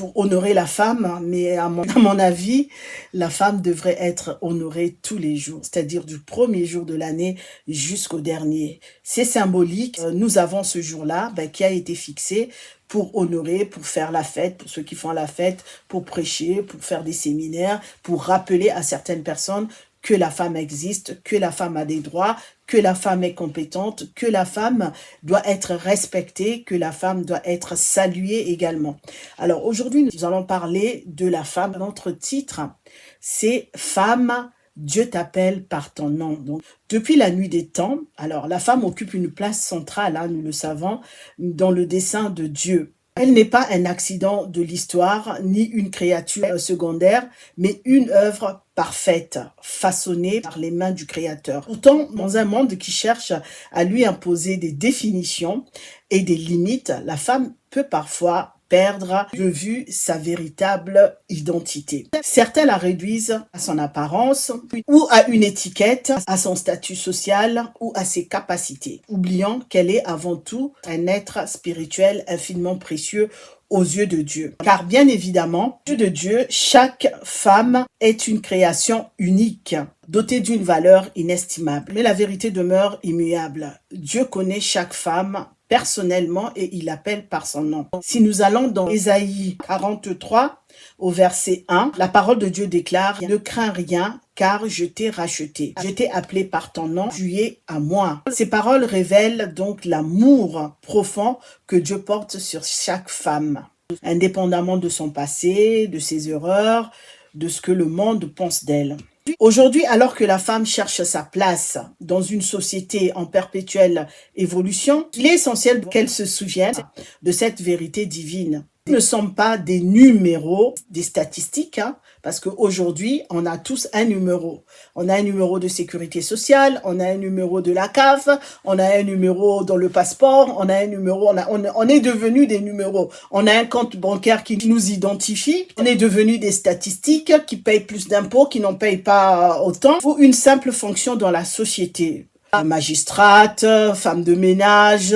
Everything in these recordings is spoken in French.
pour honorer la femme, mais à mon avis, la femme devrait être honorée tous les jours, c'est-à-dire du premier jour de l'année jusqu'au dernier. C'est symbolique. Nous avons ce jour-là qui a été fixé pour honorer, pour faire la fête, pour ceux qui font la fête, pour prêcher, pour faire des séminaires, pour rappeler à certaines personnes que la femme existe, que la femme a des droits, que la femme est compétente, que la femme doit être respectée, que la femme doit être saluée également. Alors aujourd'hui, nous allons parler de la femme. Notre titre, c'est « Femme, Dieu t'appelle par ton nom ». Donc, depuis la nuit des temps, alors la femme occupe une place centrale, nous le savons, dans le dessein de Dieu. Elle n'est pas un accident de l'histoire, ni une créature secondaire, mais une œuvre parfaite, façonnée par les mains du Créateur. Pourtant, dans un monde qui cherche à lui imposer des définitions et des limites, la femme peut parfois perdre de vue sa véritable identité. Certains la réduisent à son apparence ou à une étiquette, à son statut social ou à ses capacités, oubliant qu'elle est avant tout un être spirituel infiniment précieux aux yeux de Dieu. Car bien évidemment, aux yeux de Dieu, chaque femme est une création unique, dotée d'une valeur inestimable. Mais la vérité demeure immuable. Dieu connaît chaque femme personnellement et il l'appelle par son nom. Si nous allons dans Ésaïe 43 au verset 1, la parole de Dieu déclare « Ne crains rien car je t'ai racheté. Je t'ai appelé par ton nom, tu es à moi. » Ces paroles révèlent donc l'amour profond que Dieu porte sur chaque femme, indépendamment de son passé, de ses erreurs, de ce que le monde pense d'elle. Aujourd'hui, alors que la femme cherche sa place dans une société en perpétuelle évolution, il est essentiel qu'elle se souvienne de cette vérité divine. Nous ne sommes pas des numéros, des statistiques, parce qu'aujourd'hui, on a tous un numéro. On a un numéro de sécurité sociale, on a un numéro de la CAF, on a un numéro dans le passeport, on a un numéro, on est devenu des numéros. On a un compte bancaire qui nous identifie, on est devenu des statistiques qui payent plus d'impôts, qui n'en payent pas autant, pour une simple fonction dans la société. Magistrate, femme de ménage,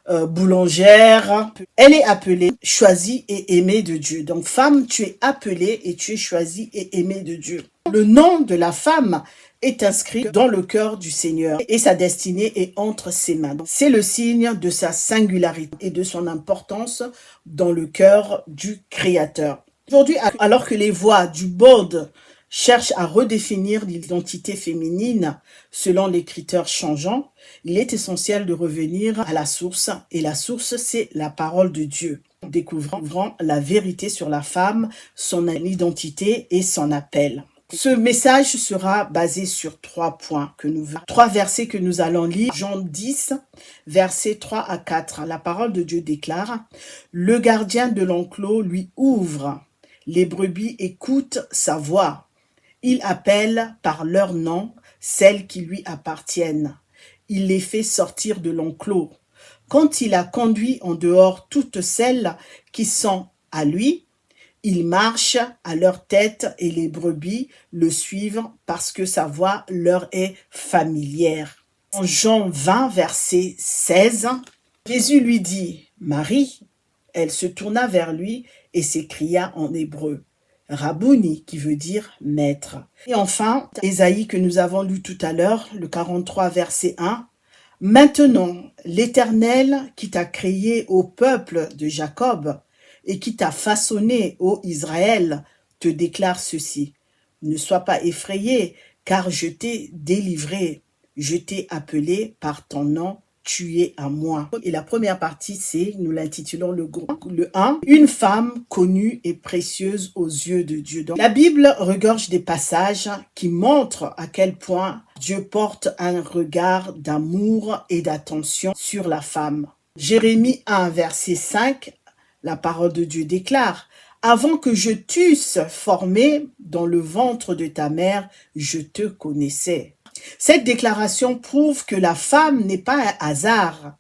boulangère. Elle est appelée, choisie et aimée de Dieu. Donc femme, tu es appelée et tu es choisie et aimée de Dieu. Le nom de la femme est inscrit dans le cœur du Seigneur et sa destinée est entre ses mains. C'est le signe de sa singularité et de son importance dans le cœur du Créateur. Aujourd'hui, alors que les voix du board cherche à redéfinir l'identité féminine selon les critères changeants, il est essentiel de revenir à la source. Et la source, c'est la parole de Dieu. Découvrant la vérité sur la femme, son identité et son appel. Ce message sera basé sur 3 points, 3 versets que nous allons lire. Jean 10, versets 3 à 4. La parole de Dieu déclare « Le gardien de l'enclos lui ouvre. Les brebis écoutent sa voix. Il appelle par leur nom celles qui lui appartiennent. Il les fait sortir de l'enclos. Quand il a conduit en dehors toutes celles qui sont à lui, il marche à leur tête et les brebis le suivent parce que sa voix leur est familière. » En Jean 20, verset 16, Jésus lui dit « Marie ». Elle se tourna vers lui et s'écria en hébreu « Rabouni » qui veut dire « maître ». Et enfin, Ésaïe que nous avons lu tout à l'heure, le 43 verset 1. « Maintenant, l'Éternel qui t'a créé au peuple de Jacob et qui t'a façonné ô Israël te déclare ceci. Ne sois pas effrayé car je t'ai délivré, je t'ai appelé par ton nom. Tu es à moi. » Et la première partie, c'est, nous l'intitulons le 1, une femme connue et précieuse aux yeux de Dieu. Donc, la Bible regorge des passages qui montrent à quel point Dieu porte un regard d'amour et d'attention sur la femme. Jérémie 1, verset 5, la parole de Dieu déclare « Avant que je t'eusse formé dans le ventre de ta mère, je te connaissais. » Cette déclaration prouve que la femme n'est pas un hasard,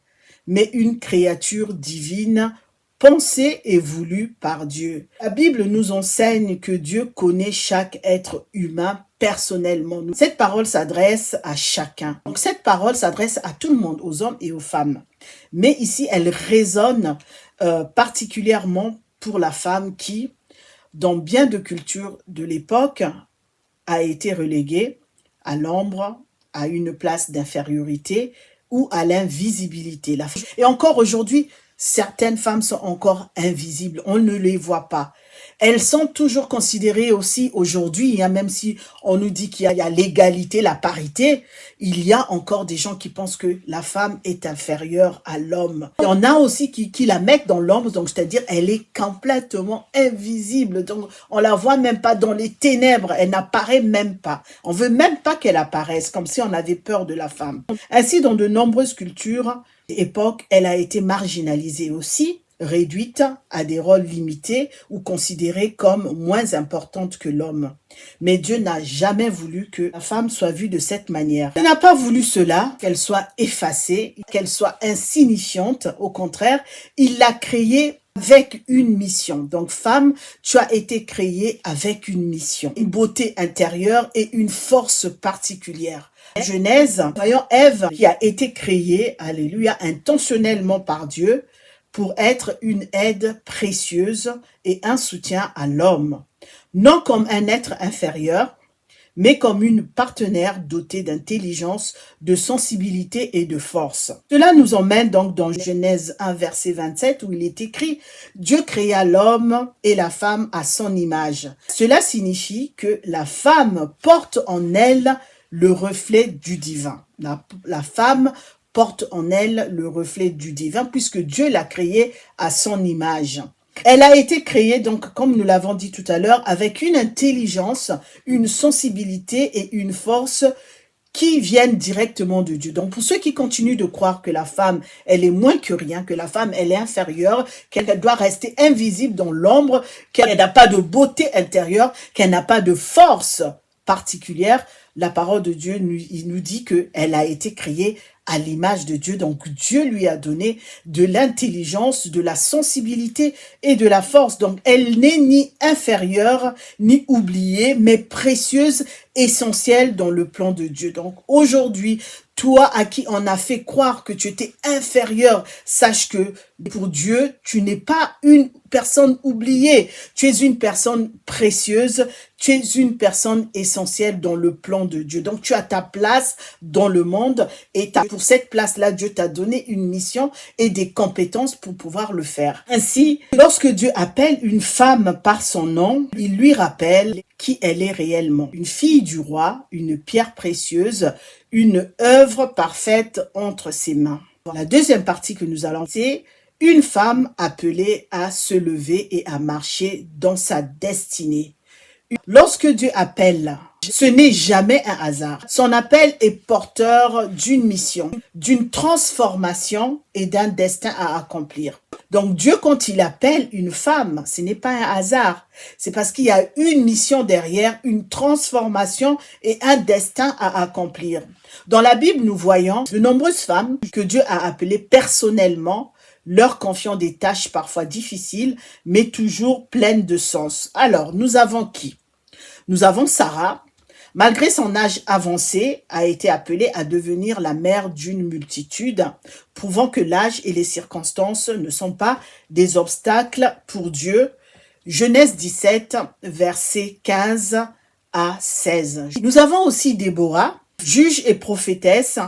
mais une créature divine, pensée et voulue par Dieu. La Bible nous enseigne que Dieu connaît chaque être humain personnellement. Cette parole s'adresse à chacun. Donc cette parole s'adresse à tout le monde, aux hommes et aux femmes. Mais ici, elle résonne particulièrement pour la femme qui, dans bien de cultures de l'époque, a été reléguée à l'ombre, à une place d'infériorité ou à l'invisibilité. Et encore aujourd'hui, certaines femmes sont encore invisibles, on ne les voit pas. Elles sont toujours considérées aussi aujourd'hui, hein, même si on nous dit qu'il y a l'égalité, la parité, il y a encore des gens qui pensent que la femme est inférieure à l'homme. Il y en a aussi qui la mettent dans l'ombre, donc c'est-à-dire elle est complètement invisible, donc on la voit même pas dans les ténèbres, elle n'apparaît même pas. On veut même pas qu'elle apparaisse, comme si on avait peur de la femme. Ainsi, dans de nombreuses cultures, époques, elle a été marginalisée aussi, réduite à des rôles limités ou considérée comme moins importante que l'homme. Mais Dieu n'a jamais voulu que la femme soit vue de cette manière. Il n'a pas voulu cela, qu'elle soit effacée, qu'elle soit insignifiante. Au contraire, il l'a créée avec une mission. Donc femme, tu as été créée avec une mission, une beauté intérieure et une force particulière. Genèse, voyons Ève qui a été créée, alléluia, intentionnellement par Dieu, pour être une aide précieuse et un soutien à l'homme, non comme un être inférieur, mais comme une partenaire dotée d'intelligence, de sensibilité et de force. Cela nous emmène donc dans Genèse 1, verset 27, où il est écrit « Dieu créa l'homme et la femme à son image ». Cela signifie que la femme porte en elle le reflet du divin. La femme porte en elle le reflet du divin puisque Dieu l'a créée à son image. Elle a été créée, donc, comme nous l'avons dit tout à l'heure, avec une intelligence, une sensibilité et une force qui viennent directement de Dieu. Donc, pour ceux qui continuent de croire que la femme, elle est moins que rien, que la femme, elle est inférieure, qu'elle doit rester invisible dans l'ombre, qu'elle n'a pas de beauté intérieure, qu'elle n'a pas de force particulière, la parole de Dieu, il nous dit qu'elle a été créée à l'image de Dieu. Donc Dieu lui a donné de l'intelligence, de la sensibilité et de la force. Donc elle n'est ni inférieure, ni oubliée, mais précieuse, essentielle dans le plan de Dieu. Donc aujourd'hui, toi à qui on a fait croire que tu étais inférieur, sache que pour Dieu, tu n'es pas une personne oubliée. Tu es une personne précieuse, tu es une personne essentielle dans le plan de Dieu. Donc tu as ta place dans le monde et pour cette place-là, Dieu t'a donné une mission et des compétences pour pouvoir le faire. Ainsi, lorsque Dieu appelle une femme par son nom, il lui rappelle qui elle est réellement. Une fille du roi, une pierre précieuse, une œuvre parfaite entre ses mains. La deuxième partie que nous allons, c'est une femme appelée à se lever et à marcher dans sa destinée. Lorsque Dieu appelle, ce n'est jamais un hasard. Son appel est porteur d'une mission, d'une transformation et d'un destin à accomplir. Donc Dieu, quand il appelle une femme, ce n'est pas un hasard. C'est parce qu'il y a une mission derrière, une transformation et un destin à accomplir. Dans la Bible, nous voyons de nombreuses femmes que Dieu a appelées personnellement, leur confiant des tâches parfois difficiles, mais toujours pleines de sens. Alors, nous avons qui? Nous avons Sarah, malgré son âge avancé, a été appelée à devenir la mère d'une multitude, prouvant que l'âge et les circonstances ne sont pas des obstacles pour Dieu. Genèse 17, versets 15 à 16. Nous avons aussi Déborah, juge et prophétesse,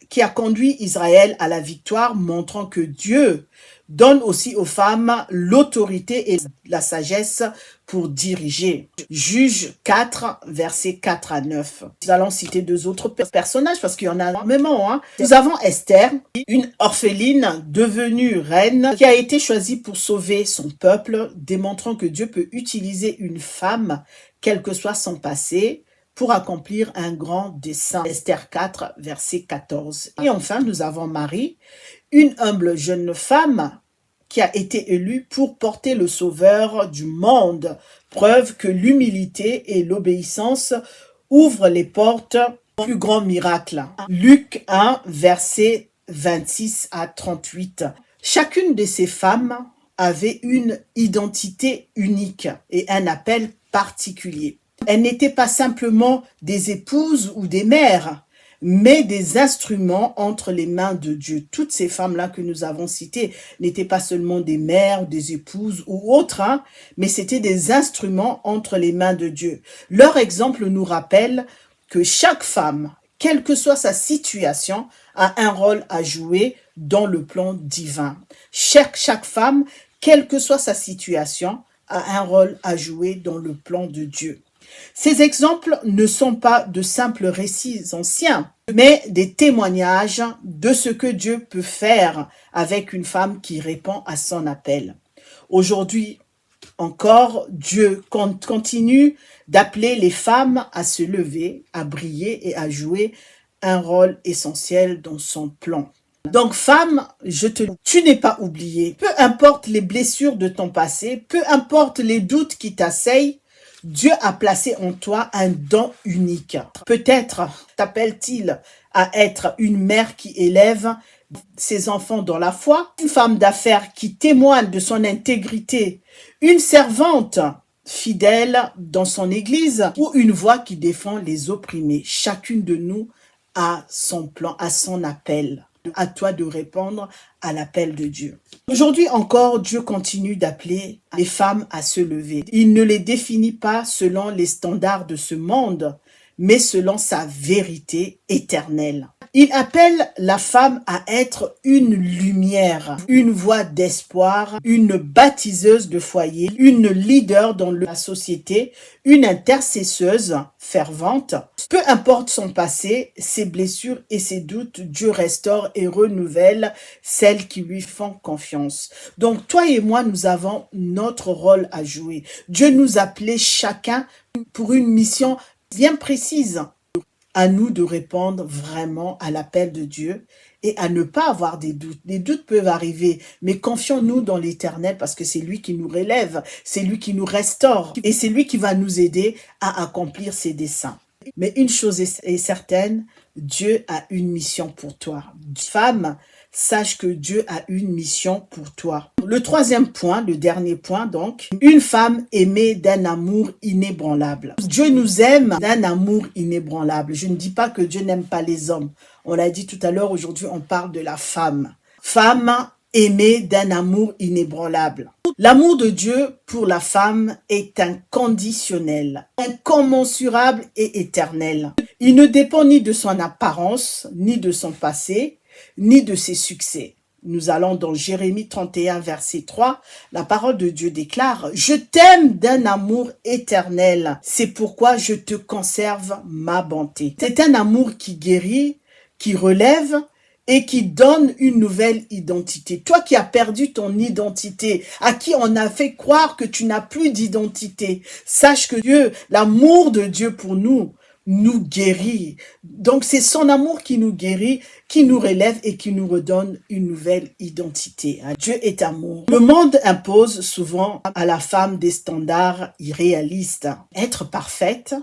qui a conduit Israël à la victoire, montrant que Dieu donne aussi aux femmes l'autorité et la sagesse pour diriger. Juge 4, versets 4 à 9. Nous allons citer deux autres personnages parce qu'il y en a énormément. Hein. Nous avons Esther, une orpheline devenue reine qui a été choisie pour sauver son peuple, démontrant que Dieu peut utiliser une femme, quel que soit son passé, pour accomplir un grand dessein. Esther 4, verset 14. Et enfin, nous avons Marie, une humble jeune femme qui a été élue pour porter le sauveur du monde. Preuve que l'humilité et l'obéissance ouvrent les portes au plus grand miracle. Luc 1, verset 26 à 38. Chacune de ces femmes avait une identité unique et un appel particulier. Elles n'étaient pas simplement des épouses ou des mères, mais des instruments entre les mains de Dieu. Toutes ces femmes-là que nous avons citées n'étaient pas seulement des mères, des épouses ou autres, hein, mais c'était des instruments entre les mains de Dieu. Leur exemple nous rappelle que chaque femme, quelle que soit sa situation, a un rôle à jouer dans le plan divin. Chaque femme, quelle que soit sa situation, a un rôle à jouer dans le plan de Dieu. Ces exemples ne sont pas de simples récits anciens, mais des témoignages de ce que Dieu peut faire avec une femme qui répond à son appel. Aujourd'hui encore, Dieu continue d'appeler les femmes à se lever, à briller et à jouer un rôle essentiel dans son plan. Donc femme, tu n'es pas oubliée. Peu importe les blessures de ton passé, peu importe les doutes qui t'assaillent, Dieu a placé en toi un don unique. Peut-être t'appelle-t-il à être une mère qui élève ses enfants dans la foi, une femme d'affaires qui témoigne de son intégrité, une servante fidèle dans son église ou une voix qui défend les opprimés. Chacune de nous a son plan, a son appel. À toi de répondre à l'appel de Dieu. Aujourd'hui encore, Dieu continue d'appeler les femmes à se lever. Il ne les définit pas selon les standards de ce monde, mais selon sa vérité éternelle. Il appelle la femme à être une lumière, une voix d'espoir, une baptiseuse de foyer, une leader dans la société, une intercesseuse fervente. Peu importe son passé, ses blessures et ses doutes, Dieu restaure et renouvelle celles qui lui font confiance. Donc toi et moi, nous avons notre rôle à jouer. Dieu nous a appelés chacun pour une mission bien précise. À nous de répondre vraiment à l'appel de Dieu et à ne pas avoir des doutes. Les doutes peuvent arriver, mais confions-nous dans l'Éternel parce que c'est lui qui nous relève, c'est lui qui nous restaure et c'est lui qui va nous aider à accomplir ses desseins. Mais une chose est certaine, Dieu a une mission pour toi. Femme, sache que Dieu a une mission pour toi. Le troisième point, le dernier point donc, une femme aimée d'un amour inébranlable. Dieu nous aime d'un amour inébranlable. Je ne dis pas que Dieu n'aime pas les hommes. On l'a dit tout à l'heure, aujourd'hui on parle de la femme. Femme aimée d'un amour inébranlable. L'amour de Dieu pour la femme est inconditionnel, incommensurable et éternel. Il ne dépend ni de son apparence, ni de son passé, ni de ses succès. Nous allons dans Jérémie 31, verset 3. La parole de Dieu déclare « Je t'aime d'un amour éternel. C'est pourquoi je te conserve ma bonté. » C'est un amour qui guérit, qui relève et qui donne une nouvelle identité. Toi qui as perdu ton identité, à qui on a fait croire que tu n'as plus d'identité, sache que Dieu, l'amour de Dieu pour nous guérit. Donc c'est son amour qui nous guérit, qui nous relève et qui nous redonne une nouvelle identité. Dieu est amour. Le monde impose souvent à la femme des standards irréalistes. Être parfaite,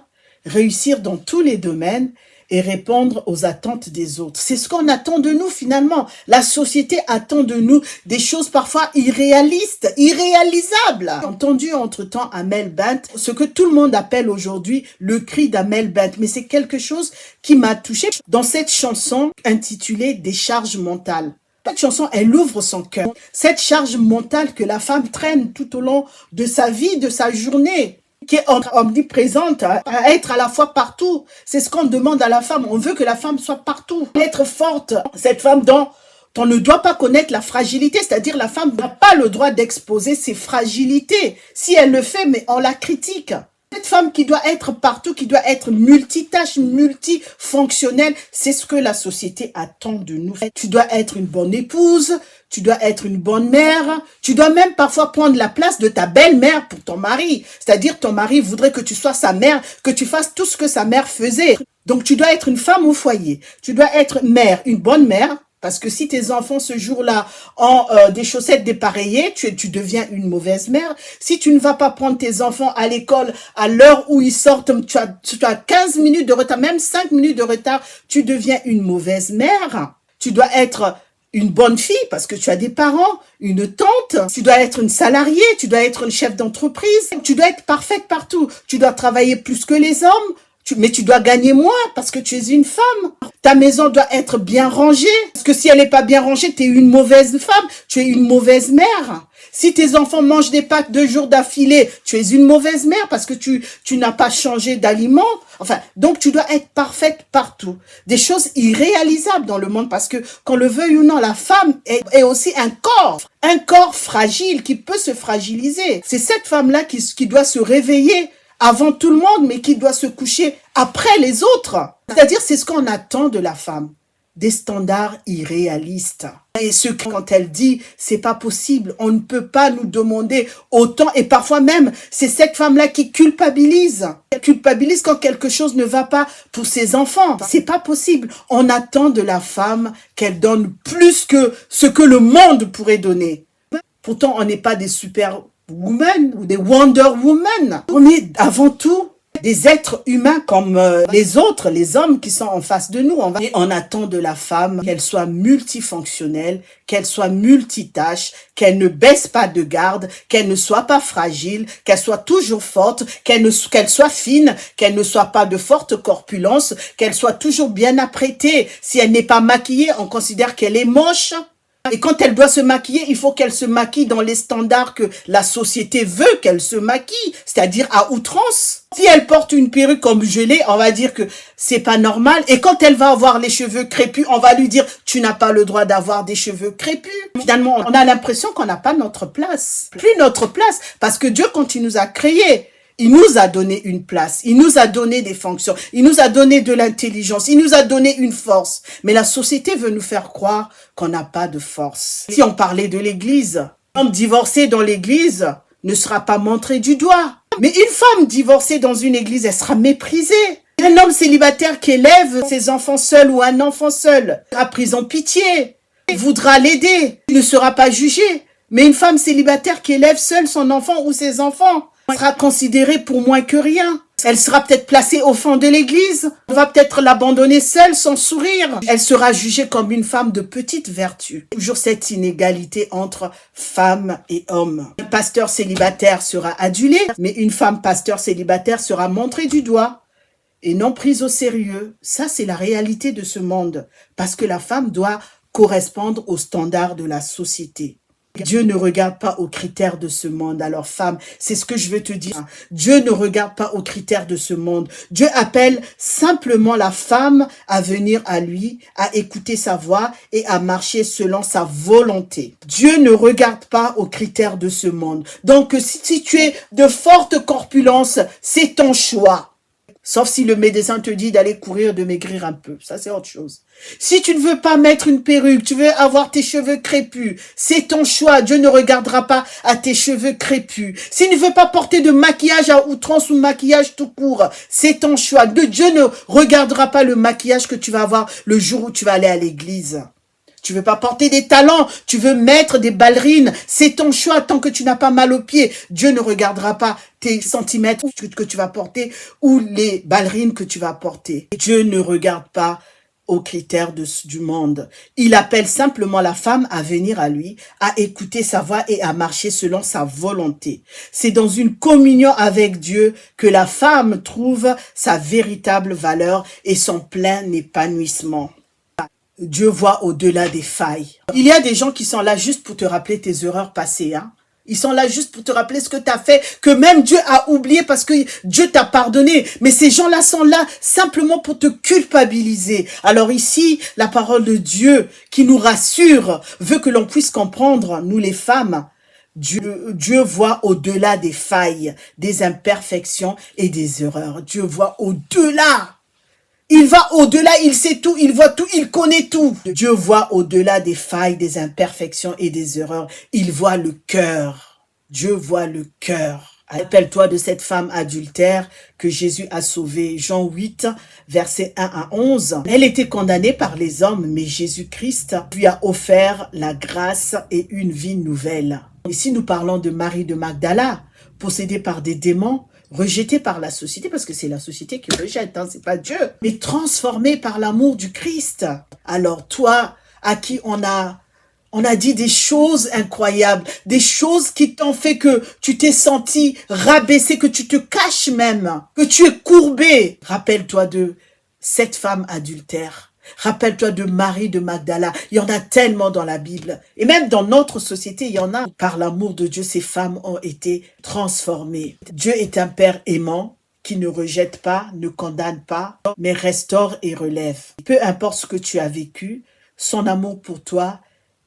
réussir dans tous les domaines et répondre aux attentes des autres. C'est ce qu'on attend de nous finalement. La société attend de nous des choses parfois irréalistes, irréalisables. J'ai entendu entre-temps Amel Bent, ce que tout le monde appelle aujourd'hui le cri d'Amel Bent, mais c'est quelque chose qui m'a touchée dans cette chanson intitulée « Des charges mentales ». Cette chanson, elle ouvre son cœur. Cette charge mentale que la femme traîne tout au long de sa vie, de sa journée, qui est omniprésente, à être à la fois partout. C'est ce qu'on demande à la femme. On veut que la femme soit partout, être forte. Cette femme dont on ne doit pas connaître la fragilité, c'est-à-dire la femme n'a pas le droit d'exposer ses fragilités. Si elle le fait, mais on la critique. Cette femme qui doit être partout, qui doit être multitâche, multifonctionnelle, c'est ce que la société attend de nous. Tu dois être une bonne épouse, tu dois être une bonne mère, tu dois même parfois prendre la place de ta belle-mère pour ton mari. C'est-à-dire ton mari voudrait que tu sois sa mère, que tu fasses tout ce que sa mère faisait. Donc tu dois être une femme au foyer, tu dois être mère, une bonne mère. Parce que si tes enfants ce jour-là ont des chaussettes dépareillées, tu deviens une mauvaise mère. Si tu ne vas pas prendre tes enfants à l'école à l'heure où ils sortent, tu as 15 minutes de retard, même 5 minutes de retard, tu deviens une mauvaise mère. Tu dois être une bonne fille parce que tu as des parents, une tante, tu dois être une salariée, tu dois être une chef d'entreprise, tu dois être parfaite partout. Tu dois travailler plus que les hommes. Mais tu dois gagner moins parce que tu es une femme. Ta maison doit être bien rangée. Parce que si elle n'est pas bien rangée, tu es une mauvaise femme. Tu es une mauvaise mère. Si tes enfants mangent des pâtes 2 jours d'affilée, tu es une mauvaise mère parce que tu n'as pas changé d'aliment. Enfin, donc tu dois être parfaite partout. Des choses irréalisables dans le monde parce que, qu'on le veuille ou non, la femme est aussi un corps fragile qui peut se fragiliser. C'est cette femme-là qui doit se réveiller avant tout le monde, mais qui doit se coucher après les autres. C'est-à-dire, c'est ce qu'on attend de la femme. Des standards irréalistes. Et quand elle dit, c'est pas possible, on ne peut pas nous demander autant, et parfois même, c'est cette femme-là qui culpabilise. Elle culpabilise quand quelque chose ne va pas pour ses enfants. C'est pas possible. On attend de la femme qu'elle donne plus que ce que le monde pourrait donner. Pourtant, on n'est pas des super women ou des Wonder Woman. On est avant tout des êtres humains comme les autres, les hommes qui sont en face de nous. Et on attend de la femme qu'elle soit multifonctionnelle, qu'elle soit multitâche, qu'elle ne baisse pas de garde, qu'elle ne soit pas fragile, qu'elle soit toujours forte, qu'elle soit fine, qu'elle ne soit pas de forte corpulence, qu'elle soit toujours bien apprêtée. Si elle n'est pas maquillée, on considère qu'elle est moche. Et quand elle doit se maquiller, il faut qu'elle se maquille dans les standards que la société veut qu'elle se maquille, c'est-à-dire à outrance. Si elle porte une perruque comme je l'ai, on va dire que c'est pas normal. Et quand elle va avoir les cheveux crépus, on va lui dire « tu n'as pas le droit d'avoir des cheveux crépus ». Finalement, on a l'impression qu'on n'a pas notre place. Plus notre place, parce que Dieu, quand il nous a créés, il nous a donné une place, il nous a donné des fonctions, il nous a donné de l'intelligence, il nous a donné une force. Mais la société veut nous faire croire qu'on n'a pas de force. Si on parlait de l'église, un homme divorcé dans l'église ne sera pas montré du doigt. Mais une femme divorcée dans une église, elle sera méprisée. Un homme célibataire qui élève ses enfants seuls ou un enfant seul sera pris en pitié, il voudra l'aider, il ne sera pas jugé. Mais une femme célibataire qui élève seule son enfant ou ses enfants sera considérée pour moins que rien. Elle sera peut-être placée au fond de l'église. On va peut-être l'abandonner seule, sans sourire. Elle sera jugée comme une femme de petite vertu. Toujours cette inégalité entre femmes et hommes. Un pasteur célibataire sera adulé, mais une femme pasteur célibataire sera montrée du doigt et non prise au sérieux. Ça, c'est la réalité de ce monde. Parce que la femme doit correspondre aux standards de la société. Dieu ne regarde pas aux critères de ce monde. Alors femme, c'est ce que je veux te dire. Dieu ne regarde pas aux critères de ce monde. Dieu appelle simplement la femme à venir à lui, à écouter sa voix et à marcher selon sa volonté. Dieu ne regarde pas aux critères de ce monde. Donc si tu es de forte corpulence, c'est ton choix. Sauf si le médecin te dit d'aller courir, de maigrir un peu. Ça, c'est autre chose. Si tu ne veux pas mettre une perruque, tu veux avoir tes cheveux crépus, c'est ton choix. Dieu ne regardera pas à tes cheveux crépus. S'il ne veut pas porter de maquillage à outrance ou maquillage tout court, c'est ton choix. Dieu ne regardera pas le maquillage que tu vas avoir le jour où tu vas aller à l'église. Tu veux pas porter des talons, tu veux mettre des ballerines, c'est ton choix tant que tu n'as pas mal aux pieds. Dieu ne regardera pas tes centimètres que tu vas porter ou les ballerines que tu vas porter. Dieu ne regarde pas aux critères du monde. Il appelle simplement la femme à venir à lui, à écouter sa voix et à marcher selon sa volonté. C'est dans une communion avec Dieu que la femme trouve sa véritable valeur et son plein épanouissement. Dieu voit au-delà des failles. Il y a des gens qui sont là juste pour te rappeler tes erreurs passées. Ils sont là juste pour te rappeler ce que tu as fait, que même Dieu a oublié parce que Dieu t'a pardonné. Mais ces gens-là sont là simplement pour te culpabiliser. Alors ici, la parole de Dieu qui nous rassure veut que l'on puisse comprendre, nous les femmes, Dieu voit au-delà des failles, des imperfections et des erreurs. Dieu voit au-delà. Il va au-delà, il sait tout, il voit tout, il connaît tout. Dieu voit au-delà des failles, des imperfections et des erreurs. Il voit le cœur. Dieu voit le cœur. Rappelle-toi de cette femme adultère que Jésus a sauvée. Jean 8, versets 1 à 11. Elle était condamnée par les hommes, mais Jésus-Christ lui a offert la grâce et une vie nouvelle. Ici, nous parlons de Marie de Magdala, possédée par des démons, rejeté par la société, parce que c'est la société qui rejette, c'est pas Dieu, mais transformé par l'amour du Christ. Alors toi, à qui on a On a dit des choses incroyables, des choses qui t'ont fait que tu t'es senti rabaissé, que tu te caches même, que tu es courbé. Rappelle-toi de cette femme adultère. Rappelle-toi de Marie de Magdala. Il y en a tellement dans la Bible. Et même dans notre société, il y en a. Par l'amour de Dieu, ces femmes ont été transformées. Dieu est un Père aimant qui ne rejette pas, ne condamne pas, mais restaure et relève. Peu importe ce que tu as vécu, son amour pour toi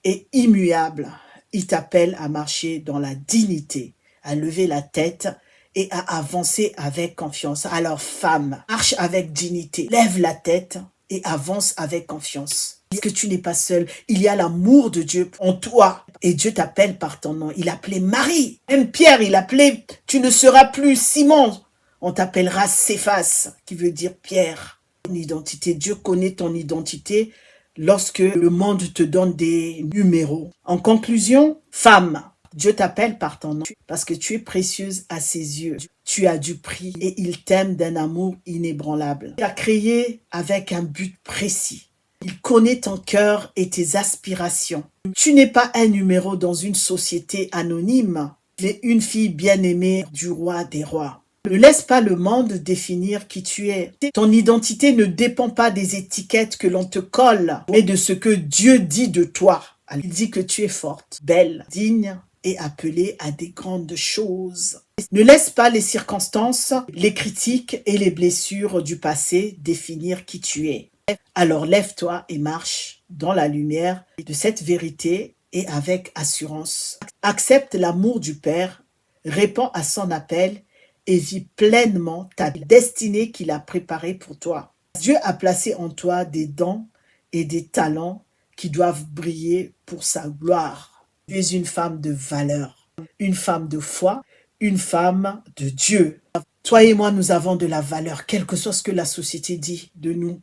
est immuable. Il t'appelle à marcher dans la dignité, à lever la tête et à avancer avec confiance. Alors femme, marche avec dignité, lève la tête et avance avec confiance. Parce que tu n'es pas seul, il y a l'amour de Dieu en toi. Et Dieu t'appelle par ton nom. Il appelait Marie. Même Pierre, il appelait, tu ne seras plus Simon. On t'appellera Céphas, qui veut dire Pierre. Ton identité, Dieu connaît ton identité lorsque le monde te donne des numéros. En conclusion, femme, Dieu t'appelle par ton nom parce que tu es précieuse à ses yeux. Tu as du prix et il t'aime d'un amour inébranlable. Il t'a créé avec un but précis. Il connaît ton cœur et tes aspirations. Tu n'es pas un numéro dans une société anonyme. Tu es une fille bien-aimée du roi des rois. Ne laisse pas le monde définir qui tu es. Ton identité ne dépend pas des étiquettes que l'on te colle, mais de ce que Dieu dit de toi. Il dit que tu es forte, belle, digne et appelée à des grandes choses. Ne laisse pas les circonstances, les critiques et les blessures du passé définir qui tu es. Alors lève-toi et marche dans la lumière de cette vérité et avec assurance. Accepte l'amour du Père, réponds à son appel et vis pleinement ta destinée qu'il a préparée pour toi. Dieu a placé en toi des dons et des talents qui doivent briller pour sa gloire. Tu es une femme de valeur, une femme de foi, une femme de Dieu. Toi et moi, nous avons de la valeur, quel que soit ce que la société dit de nous.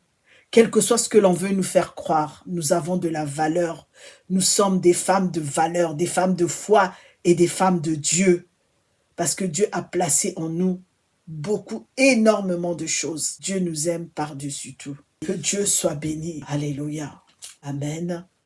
Quel que soit ce que l'on veut nous faire croire, nous avons de la valeur. Nous sommes des femmes de valeur, des femmes de foi et des femmes de Dieu. Parce que Dieu a placé en nous beaucoup, énormément de choses. Dieu nous aime par-dessus tout. Que Dieu soit béni. Alléluia. Amen.